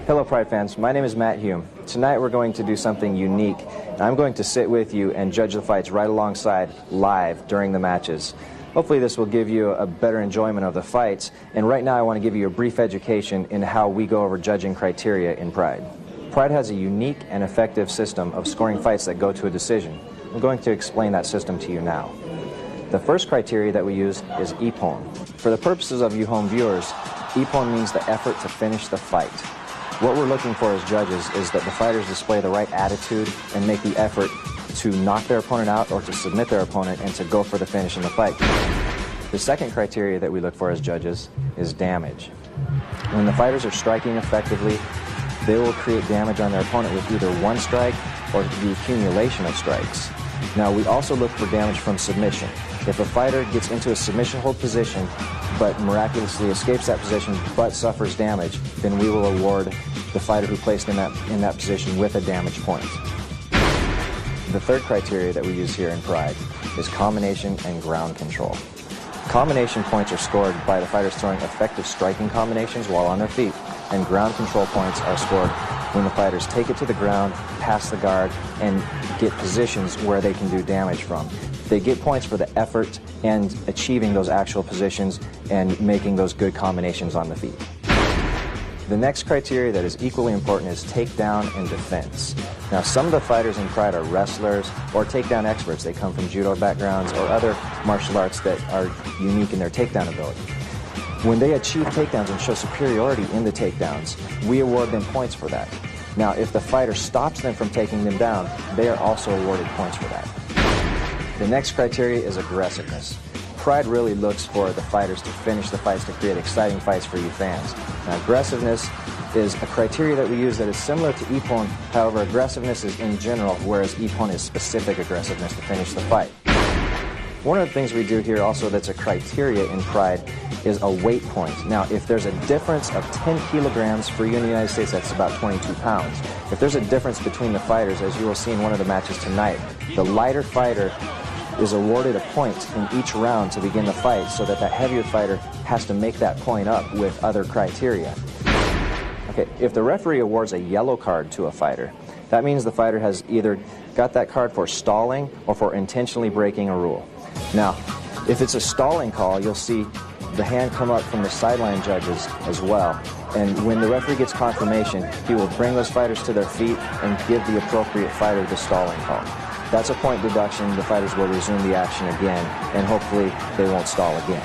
Hello Pride fans, my name is Matt Hume. Tonight we're going to do something unique. I'm going to sit with you and judge the fights right alongside live during the matches. Hopefully this will give you a better enjoyment of the fights, and right now I want to give you a brief education in how we go over judging criteria in Pride. Pride has a unique and effective system of scoring fights that go to a decision. I'm going to explain that system to you now. The first criteria that we use is ippon. For the purposes of you home viewers, ippon means the effort to finish the fight. What we're looking for as judges is that the fighters display the right attitude and make the effort to knock their opponent out or to submit their opponent and to go for the finish in the fight. The second criteria that we look for as judges is damage. When the fighters are striking effectively, they will create damage on their opponent with either one strike or the accumulation of strikes. Now, we also look for damage from submission. If a fighter gets into a submission hold position but miraculously escapes that position but suffers damage, then we will award the fighter who placed in that position with a damage point. The third criteria that we use here in Pride is combination and ground control. Combination points are scored by the fighters throwing effective striking combinations while on their feet, and ground control points are scored when the fighters take it to the ground, pass the guard, and get positions where they can do damage from. They get points for the effort and achieving those actual positions and making those good combinations on the feet. The next criteria that is equally important is takedown and defense. Now, some of the fighters in Pride are wrestlers or takedown experts. They come from judo backgrounds or other martial arts that are unique in their takedown ability. When they achieve takedowns and show superiority in the takedowns, we award them points for that. Now, if the fighter stops them from taking them down, they are also awarded points for that. The next criteria is aggressiveness. Pride really looks for the fighters to finish the fights to create exciting fights for you fans. Now, aggressiveness is a criteria that we use that is similar to ippon. However, aggressiveness is in general, whereas ippon is specific aggressiveness to finish the fight. One of the things we do here also that's a criteria in Pride is a weight point. Now, if there's a difference of 10 kilograms, for you in the United States, that's about 22 pounds. If there's a difference between the fighters, as you will see in one of the matches tonight, the lighter fighter is awarded a point in each round to begin the fight, so that heavier fighter has to make that point up with other criteria. Okay, if the referee awards a yellow card to a fighter, that means the fighter has either got that card for stalling or for intentionally breaking a rule. Now, if it's a stalling call, you'll see the hand come up from the sideline judges as well. And when the referee gets confirmation, he will bring those fighters to their feet and give the appropriate fighter the stalling call. That's a point deduction. The fighters will resume the action again, and hopefully they won't stall again.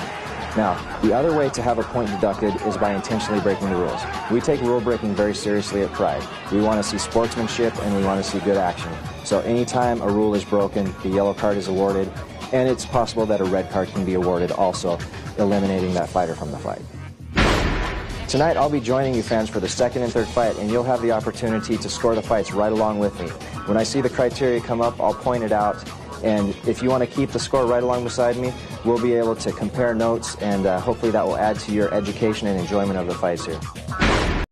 Now, the other way to have a point deducted is by intentionally breaking the rules. We take rule breaking very seriously at Pride. We want to see sportsmanship and we want to see good action. So anytime a rule is broken, the yellow card is awarded, and it's possible that a red card can be awarded also, eliminating that fighter from the fight. Tonight I'll be joining you fans for the second and third fight, and you'll have the opportunity to score the fights right along with me. When I see the criteria come up, I'll point it out, and if you want to keep the score right along beside me, we'll be able to compare notes, and hopefully that will add to your education and enjoyment of the fights here.